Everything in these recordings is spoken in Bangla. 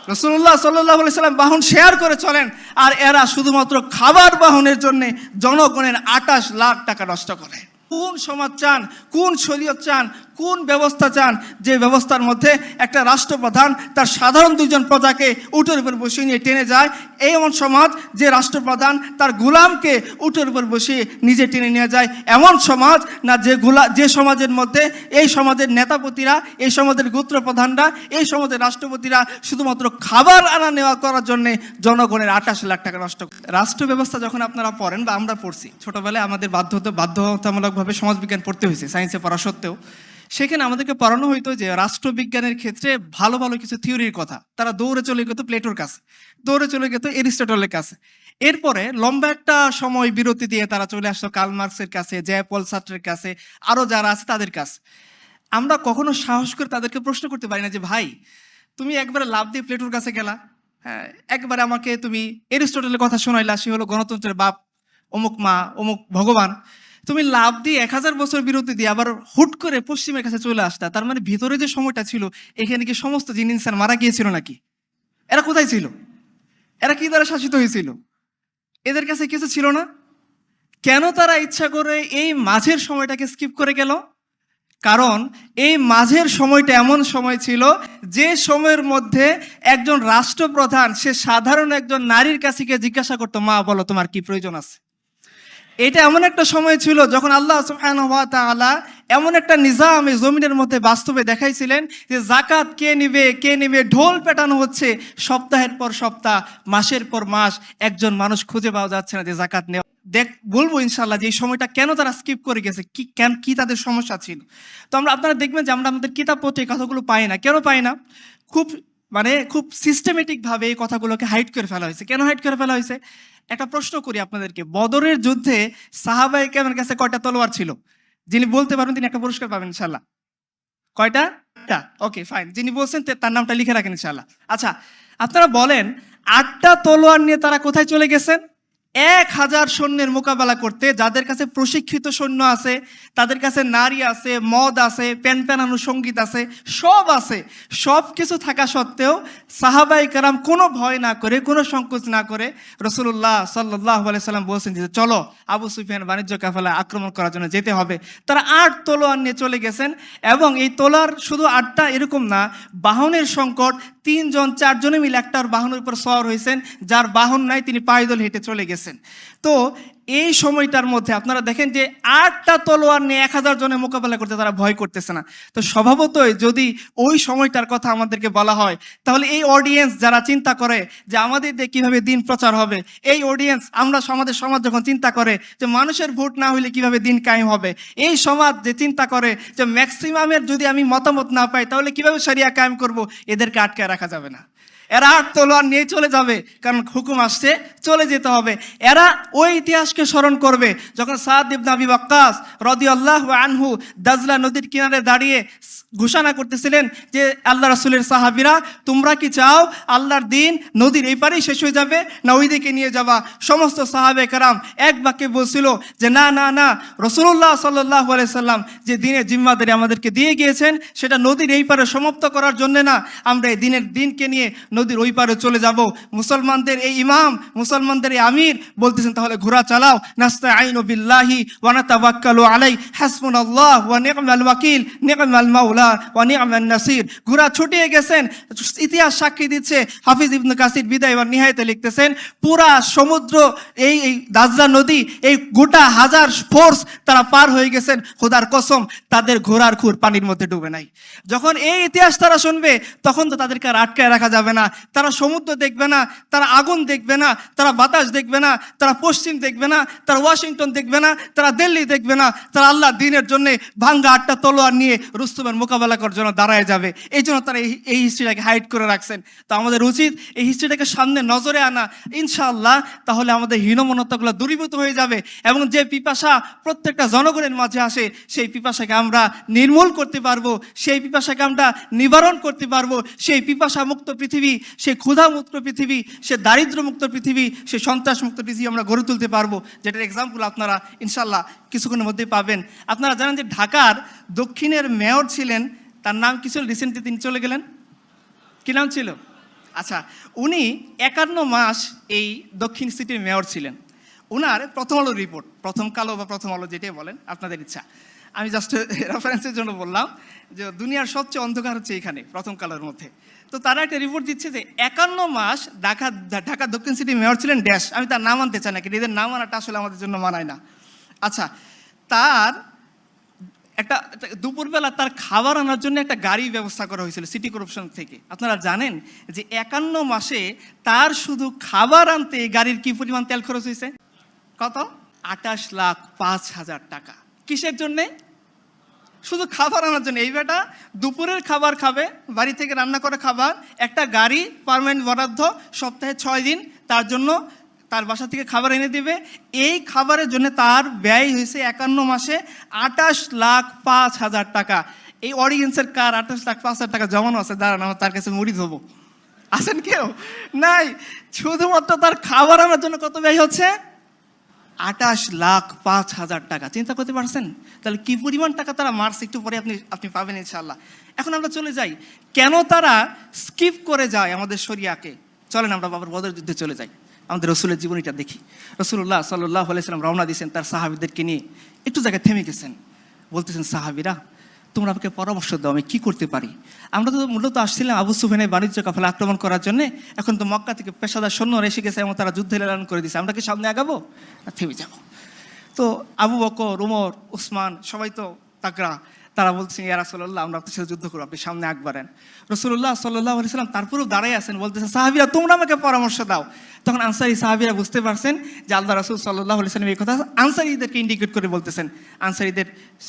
রাসূলুল্লাহ সাল্লাল্লাহু আলাইহি সাল্লাম বাহন শেয়ার করে চলেন, আর এরা শুধুমাত্র খাবার বাহনের জন্য জনগণের 28 লাখ টাকা নষ্ট করে। কোন সমাজ চান, কোন শরীয়ত চান, কোন ব্যবস্থা চান যে ব্যবস্থার মধ্যে একটা রাষ্ট্রপ্রধান তার সাধারণ দুজন প্রজাকে উটের উপর বসিয়ে নিয়ে টেনে যায়? এমন সমাজ যে রাষ্ট্রপ্রধান তার গোলামকে উটের উপর বসিয়ে নিজে টেনে নিয়ে যায়? এমন সমাজ না যে সমাজের মধ্যে এই সমাজের নেতাপতিরা, এই সমাজের গোত্রপ্রধানরা, এই সমাজের রাষ্ট্রপতিরা শুধুমাত্র খাবার আনা নেওয়া করার জন্যে জনগণের 28 লাখ টাকা নষ্ট করে। রাষ্ট্র ব্যবস্থা যখন আপনারা পড়েন বা আমরা পড়ছি ছোটবেলায়, আমাদের বাধ্যতামূলকভাবে সমাজবিজ্ঞান পড়তে হয়েছে সায়েন্সে পড়া সত্ত্বেও, সেখানে আমাদেরকে পড়ানো হইতো যে রাষ্ট্রবিজ্ঞানের ক্ষেত্রে ভালো ভালো কিছু থিওরির কথা। তারা দৌড়ে চলে যেত প্লেটোর কাছে, দৌড়ে চলে যেত এরিস্টটলের কাছে। এরপরে লম্বা একটা সময় বিরতি দিয়ে তারা চলে আসতো কার্ল মার্কসের কাছে, পল সার্ত্রের কাছে, আরো যারা আছে তাদের কাছে। আমরা কখনো সাহস করে তাদেরকে প্রশ্ন করতে পারি না যে ভাই, তুমি একবারে লাভ দিয়ে প্লেটোর কাছে গেলা, হ্যাঁ, একবারে আমাকে তুমি এরিস্টটলের কথা শোনাইলা, সে হলো গণতন্ত্রের বাপ, অমুক মা, অমুক ভগবান। তুমি লাভ দিয়ে 1000 বছর বিরতি দিয়ে আবার হুট করে পশ্চিমের কাছে চলে আসতা। তার মানে ভিতরে যে সময়টা ছিল, এখানে কি সমস্ত জিন ইনসান মারা গিয়েছিল নাকি? এরা কোথায় ছিল? এরা কি দ্বারা শাসিত হয়েছিল? এদের কাছে কিছু ছিল না? কেন তারা ইচ্ছা করে এই মাঝের সময়টাকে স্কিপ করে গেল? কারণ এই মাঝের সময়টা এমন সময় ছিল যে সময়ের মধ্যে একজন রাষ্ট্রপ্রধান সে সাধারণ একজন নারীর কাছে গিয়ে জিজ্ঞাসা করতো, মা বলো তোমার কি প্রয়োজন আছে। এটা এমন একটা সময় ছিল যখন আল্লাহ সুবহানাহু ওয়া তাআলা এমন একটা নিজাম এই জমিনের মধ্যে বাস্তবে দেখাইছিলেন যে জাকাত কে নিবে ঢোল পেটানো হচ্ছে সপ্তাহের পর সপ্তাহ, মাসের পর মাস, একজন মানুষ খুঁজে পাওয়া যাচ্ছে না যে জাকাত নেওয়া। বলবো ইনশাআল্লাহ যে এই সময়টা কেন তারা স্কিপ করে গেছে, কি তাদের সমস্যা ছিল। তো আপনারা দেখবেন যে আমরা আমাদের কিতাব পত্রে এই কথাগুলো পাই না। কেন পাই না? খুব সিস্টেমেটিক ভাবে এই কথাগুলোকে হাইড করে ফেলা হয়েছে। কেন হাইড করে ফেলা হয়েছে? একটা প্রশ্ন করি আপনাদেরকে, বদরের যুদ্ধে সাহাবায়ে কেরামের কাছে কয়টা তলোয়ার ছিল? যিনি বলতে পারবেন তিনি একটা পুরস্কার পাবেন ইনশাআল্লাহ। কয়টা? ওকে ফাইন, যিনি বলছেন তার নামটা লিখে রাখেন ইনশাআল্লাহ। আচ্ছা, আপনারা বলেন 8টা তলোয়ার নিয়ে তারা কোথায় চলে গেছেন? 1000 সৈন্যের মোকাবেলা করতে। যাদের কাছে প্রশিক্ষিত সৈন্য আছে, তাদের কাছে নারী আছে, মদ আছে, প্যানপ্যানানো সঙ্গীত আছে, সব আছে। সব কিছু থাকা সত্ত্বেও সাহাবায়ে কেরাম কোনো ভয় না করে, কোনো সংকোচ না করে রাসূলুল্লাহ সাল্লাল্লাহু আলাইহি সাল্লাম বলছেন যে চলো আবু সুফিয়ান বাণিজ্য কাফেলা আক্রমণ করার জন্য যেতে হবে। তারা 8 তলোয়ার নিয়ে চলে গেছেন। এবং এই তলোয়ার শুধু 8টা এরকম না, বাহনের সংকট, 3 জন 4 জনে মিলে একটার বাহনের উপর সওয়ার হয়েছেন, যার বাহন নাই তিনি পায়দল হেঁটে চলে গেছেন। তো এই সময়টার মধ্যে আপনারা দেখেন যে 8টা তলোয়ার নিয়ে 1000 জনের মোকাবেলা করতে তারা ভয় করতেছে না। তো স্বভাবতই যদি ওই সময়টার কথা আমাদেরকে বলা হয়, তাহলে এই অডিয়েন্স যারা চিন্তা করে যে আমাদের দিয়ে কিভাবে দিন প্রচার হবে, এই অডিয়েন্স আমাদের সমাজ যখন চিন্তা করে যে মানুষের ভোট না হইলে কিভাবে দিন কায়েম হবে, এই সমাজ যে চিন্তা করে যে ম্যাক্সিমামের যদি আমি মতামত না পাই তাহলে কিভাবে শরিয়া কায়েম করব, এদেরকে আটকায় রাখা যাবে না। এরা 8 তলোয়ার নিয়ে চলে যাবে, কারণ হুকুম আসছে, চলে যেতে হবে। এরা ওই ইতিহাসকে স্মরণ করবে যখন সাদ ইবনে আবি ওয়াক্কাস রাদিয়াল্লাহু আনহু দাজলা নদীর কিনারে দাঁড়িয়ে ঘোষণা করতেছিলেন যে আল্লাহ রাসূলের সাহাবীরা, তোমরা কি চাও আল্লাহর দিন নদীর এই পারেই শেষ হয়ে যাবে না ওই দিকে নিয়ে যাবা? সমস্ত সাহাবায়ে কেরাম এক বাক্যে বলছিল যে না না না, রাসূলুল্লাহ সাল্লাল্লাহু আলাইহি সাল্লাম যে দিনের জিম্মাদারি আমাদেরকে দিয়ে গিয়েছেন সেটা নদীর এই পারে সমাপ্ত করার জন্য না, আমরা এই দিনকে নিয়ে নদীর ওই পারে চলে যাব। মুসলমানদের এই ইমাম, মুসলমানদের এই আমির বলতেছেন তাহলে ঘোড়া চালাও, নাস্তাঈনু বিল্লাহি ওয়া নাতাওয়াক্কালু আলাইহি হাসবুনাল্লাহ ওয়া নি'মাল ওয়াকিল নি'মাল মাওলা ওয়া নি'মান নাসির। ঘোড়া ছুটিয়ে গেছেন। ইতিহাস সাক্ষী দিচ্ছে, হাফিজ ইবনে কাসির বিদায় ওয়া নিহায়াতে লিখতেছেন, পুরা সমুদ্র এই দাজলা নদী এই গোটা 1000 ফোর্স তারা পার হয়ে গেছেন, খোদার কসম তাদের ঘোড়ার খুর পানির মধ্যে ডুবে নাই। যখন এই ইতিহাস তারা শুনবে তখন তো তাদেরকে আর আটকায় রাখা যাবে না। তারা সমুদ্র দেখবে না, তারা আগুন দেখবে না, তারা বাতাস দেখবে না, তারা পশ্চিম দেখবে না, তারা ওয়াশিংটন দেখবে না, তারা দিল্লি দেখবে না, তারা আল্লাহ দিনের জন্য ভাঙ্গা 8টা তলোয়ার নিয়ে রুস্তমের মোকাবেলা করার জন্য দাঁড়ায় যাবে। এই জন্য তারা এই হিস্ট্রিটাকে হাইড করে রাখছেন। তো আমাদের উচিত এই হিস্ট্রিটাকে সামনে নজরে আনা ইনশাআল্লাহ, তাহলে আমাদের হীনমন্যতাগুলো দূরীভূত হয়ে যাবে। এবং যে পিপাসা প্রত্যেকটা জনগণের মাঝে আসে সেই পিপাসাকে আমরা নির্মূল করতে পারবো, সেই পিপাসাকে আমরা নিবারণ করতে পারবো। সেই পিপাসা মুক্ত পৃথিবী, সেই ক্ষুধা মুক্ত পৃথিবী, সে দারিদ্র মুক্ত পৃথিবী, সে সন্ত্রাস মুক্ত পৃথিবী আমরা গড়ে তুলতে পারবো, যেটার এক্সাম্পল আপনারা ইনশাল্লাহ কিছুক্ষণের মধ্যে পাবেন। আপনারা জানেন যে ঢাকার দক্ষিণের মেয়র ছিলেন, তার নাম কি ছিল? রিসেন্টলি তিনি চলে গেলেন, কি নাম ছিল? আচ্ছা, উনি 51 মাস এই দক্ষিণ সিটির মেয়র ছিলেন। ওনার প্রথম আলো রিপোর্ট, প্রথম কালো বা প্রথম আলো যেটাই বলেন আপনাদের ইচ্ছা, আমি জাস্ট রেফারেন্সের জন্য বললাম যে দুনিয়ার সবচেয়ে অন্ধকার হচ্ছে এখানে প্রথম কালোর মধ্যে। তো তারা একটা রিপোর্ট দিচ্ছে যে 51 মাস ঢাকা দক্ষিণ সিটি মেয়র ছিলেন ড্যাশ, আমি তার নাম আনতে চাই না, কিন্তু এদের নাম আনাটা আসলে আমাদের জন্য মানায় না। আচ্ছা, তার একটা দুপুরবেলা তার খাবার আনার জন্য একটা গাড়ি ব্যবস্থা করা হয়েছিল সিটি কর্পোরেশন থেকে। আপনারা জানেন যে 51 মাসে তার শুধু খাবার আনতে গাড়ির কি পরিমাণ তেল খরচ হয়েছে? কত? 28,05,000 টাকা। কিসের জন্যে? শুধু খাবার আনার জন্য। এই বেটা দুপুরের খাবার খাবে, বাড়ি থেকে রান্না করে খাবার, একটা গাড়ি পার্মানেন্ট বরাদ্দ, সপ্তাহে 6 দিন তার জন্য তার বাসা থেকে খাবার এনে দিবে। এই খাবারের জন্য তার ব্যয় হয়েছে 51 মাসে 28,05,000 টাকা। এই অডিয়েন্সের কার 28,05,000 টাকা জমানো আছে? দাঁড়ান, আমার তার কাছে মুড়ি ধোবো। আছেন কেউ? নাই। শুধুমাত্র তার খাবার আনার জন্য কত ব্যয় হচ্ছে? 28,05,000 টাকা। চিন্তা করতে পারছেন? তাহলে কি পরিমাণ টাকা তারা মারছে, একটু পরে আপনি পাবেন ইনশাআল্লাহ। এখন আমরা চলে যাই, কেন তারা স্কিপ করে যায় আমাদের শরিয়াকে। চলেন আমরা বাবার বদর যুদ্ধে চলে যাই, আমাদের রসুলের জীবনীটা দেখি। রসুল্লাহ সাল্লাল্লাহু আলাইহি সাল্লাম রওনা দিয়েছেন তার সাহাবীদেরকে নিয়ে। একটু জায়গায় থেমে গেছেন, বলতেছেন, সাহাবীরা তোমরা আমাকে পরামর্শ দাও, আমি কি করতে পারি? আমরা তো মূলত আসছিলাম আবু সুফিয়ানের বাণিজ্য কাফেলা আক্রমণ করার জন্য। এখন তো মক্কা থেকে পেশাদার সৈন্য এসে গেছে এবং তারা যুদ্ধের এলান করে দিয়েছে। আমরা কি সামনে আগাবো না থেমে যাব? তো আবু বকর, উমর, উসমান সবাই তো তাকড়া। তারা বলছেন, ইয়া রাসূলুল্লাহ আমরা আপনার সাথে যুদ্ধ করবো, আপনি সামনে আগবাড়েন। রাসূলুল্লাহ সাল্লাল্লাহু আলাইহি সাল্লাম তারপরেও দাঁড়াই আছেন, বলতেছেন, সাহাবীরা তোমরা আমাকে পরামর্শ দাও। তখন আনসারী সাহাবীরা বুঝতে পারছেন যে আল্লাহ রাসূল সাল্লাল্লাহু আলাইহি সাল্লাম এই কথা আনসারীদেরকে ইন্ডিকেট করে বলতেছেন। আনসারীদের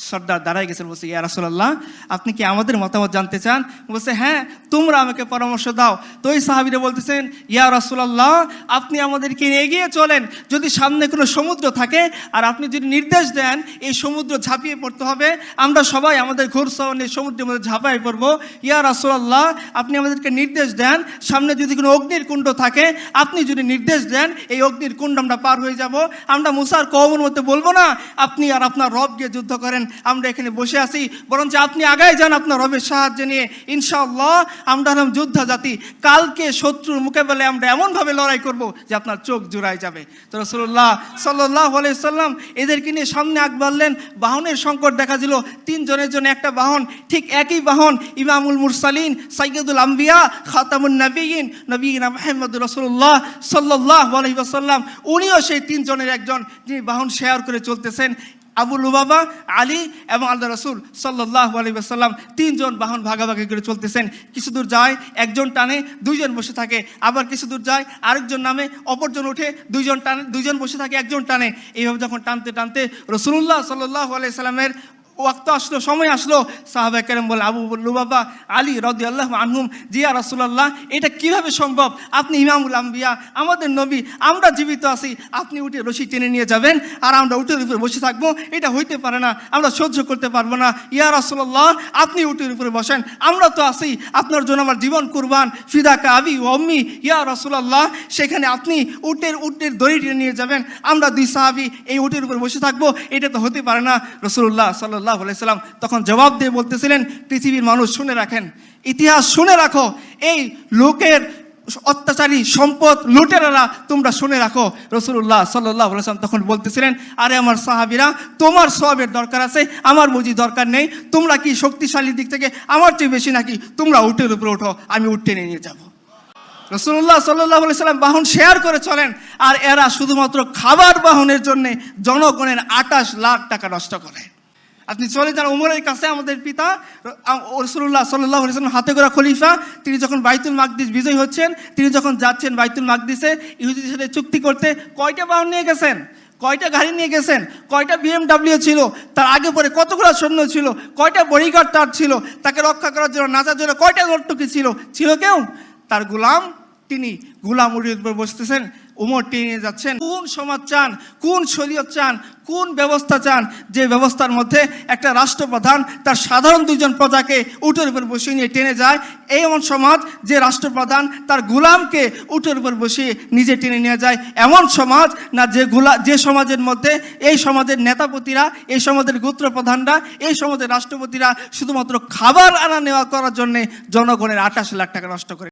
সর্দার দাঁড়াই গেছেন, বলছে, ইয়া রাসূলুল্লাহ আপনি কি আমাদের মতামত জানতে চান? বলছে, হ্যাঁ, তোমরা আমাকে পরামর্শ দাও। তো ওই সাহাবীরা বলতেছেন, ইয়া রাসূলুল্লাহ আপনি আমাদেরকে এগিয়ে চলেন, যদি সামনে কোনো সমুদ্র থাকে আর আপনি যদি নির্দেশ দেন এই সমুদ্র ঝাঁপিয়ে পড়তে হবে, আমরা সবাই আমাদের ঘোড়সওয়ার সমুদ্রের মধ্যে ঝাঁপাই পড়বো। ইয়া রাসূলুল্লাহ আপনি আমাদেরকে নির্দেশ দেন, সামনে যদি কোনো অগ্নির কুণ্ড থাকে আপনি যদি নির্দেশ দেন এই অগ্নির কুণ্ড আমরা পার হয়ে যাব। আমরা মুসার কওমের মধ্যে বলবো না আপনি আর আপনার রব গিয়ে যুদ্ধ করেন, আমরা এখানে বসে আছি, বরঞ্চ আপনি আগায় যান আপনার রবের সাহায্য নিয়ে। ইনশাআল্লাহ আমরা হলাম যোদ্ধা জাতি, কালকে শত্রুর মোকাবেলায় আমরা এমনভাবে লড়াই করব যে আপনার চোখ জুড়ায় যাবে। তো রাসূলুল্লাহ সাল্লাল্লাহু আলাইহি সাল্লাম এদেরকে নিয়ে সামনে আগ বাড়লেন। বাহনের সংকট দেখা দিল, 3 জনের জন্য একটা বাহন। ঠিক একই বাহন ইমামুল মুরসালিন, সাইয়্যিদুল আম্বিয়া, খাতামুন নবিয়্যিন, নবীনা মুহাম্মদুর রাসূলুল্লাহ সাল্লাল্লাহু আলাইহি ওয়াসাল্লাম, উনিও সেই 3 জনের একজন, যিনি বাহন শেয়ার করে চলতেছেন। আবু লুবাবা, আলী এবং আল্লাহ রাসূল সাল্লাল্লাহু আলাইহি ওয়াসাল্লাম 3 জন বাহন ভাগাভাগি করে চলতেছেন। কিছু দূর যায় একজন টানে, 2 জন বসে থাকে, আবার কিছু দূর যায় আরেকজন নামে, অপরজন ওঠে, 2 জন টানে, 2 জন বসে থাকে, একজন টানে। এইভাবে যখন টানতে টানতে রাসূলুল্লাহ সাল্লাল্লাহু আলাইহি সাল্লামের ওয়াক্ত আসলো, সময় আসলো, সাহাবায়ে কেরাম বলে, আবু লুবাবা, আলী রাদিয়াল্লাহু আনহুম, জি ইয়া রাসূলুল্লাহ এটা কিভাবে সম্ভব? আপনি ইমামুল আম্বিয়া, আমাদের নবী, আমরা জীবিত আছি, আপনি উঠে রশি টেনে নিয়ে যাবেন আর আমরা উটের উপরে বসে থাকবো? এটা হইতে পারে না, আমরা সহ্য করতে পারবো না। ইয়া রাসূলুল্লাহ আপনি উটের উপরে বসেন, আমরা তো আছি, আপনার জন্য আমার জীবন কুরবান, ফিদাকা আবি ওয়া উম্মি। ইয়া রাসূলুল্লাহ সেখানে আপনি উটের দড়ি টেনে নিয়ে যাবেন, আমরা 2 সাহাবী এই উটের উপরে বসে থাকবো? এটা তো হতে পারে না। রাসূলুল্লাহ সাল্লাল্লাহু আলাইহি সাল্লাম তখন জবাব দিয়ে বলতেছিলেন, পৃথিবীর মানুষ শুনে রাখেন, ইতিহাস শুনে রাখো, এই লোকের অত্যাচারী সম্পদ লুটেরারা তোমরা শুনে রাখো। রাসূলুল্লাহ সাল্লাল্লাহু আলাইহি সাল্লাম তখন বলতেছিলেন, আরে আমার সাহাবীরা তোমার সওয়াবের দরকার আছে, আমার বুঝি দরকার নেই? তোমরা কি শক্তিশালী দিক থেকে আমার চেয়ে বেশি নাকি? তোমরা উটের উপরে ওঠো, আমি উট টেনে নিয়ে যাবো। রাসূলুল্লাহ সাল্লাল্লাহু আলাইহি সাল্লাম বাহন শেয়ার করে চলেন, আর এরা শুধুমাত্র খাবার বাহনের জন্য জনগণের 28 লাখ টাকা নষ্ট করে। আপনি চলে যান উমরের কাছে, আমাদের পিতা রাসূলুল্লাহ সাল্লাল্লাহু আলাইহি ওয়াসাল্লাম হাতে গড়া খলিফা, তিনি যখন বাইতুল মাকদিস বিজয় হচ্ছেন, তিনি যখন যাচ্ছেন বাইতুল মাকদিসে ইহুদিদের সাথে চুক্তি করতে, কয়টা বাহন নিয়ে গেছেন? কয়টা গাড়ি নিয়ে গেছেন? কয়টা BMW ছিল? তার আগে পরে কতগুলো সৈন্য ছিল? কয়টা বডিগার্ড তার ছিল? তাকে রক্ষা করার জন্য, নাচার জন্য কয়টা নর্তকী ছিল? ছিল কেউ? তার গোলাম, তিনি গোলাম উটের উপর বসতেছেন, উমর টেনে নিয়ে যাচ্ছেন। কোন সমাজ চান, কোন শরীয়ত চান, কোন ব্যবস্থা চান যে ব্যবস্থার মধ্যে একটা রাষ্ট্রপ্রধান তার সাধারণ 2 জন প্রজাকে উটের উপর বসিয়ে নিয়ে টেনে যায়? এই এমন সমাজ যে রাষ্ট্রপ্রধান তার গোলামকে উটের উপর বসিয়ে নিজে টেনে নিয়ে যায়? এমন সমাজ না যে সমাজের মধ্যে এই সমাজের নেতাপতিরা, এই সমাজের গোত্রপ্রধানরা, এই সমাজের রাষ্ট্রপতিরা শুধুমাত্র খাবার আনা নেওয়া করার জন্যে জনগণের 28 লাখ টাকা নষ্ট করে।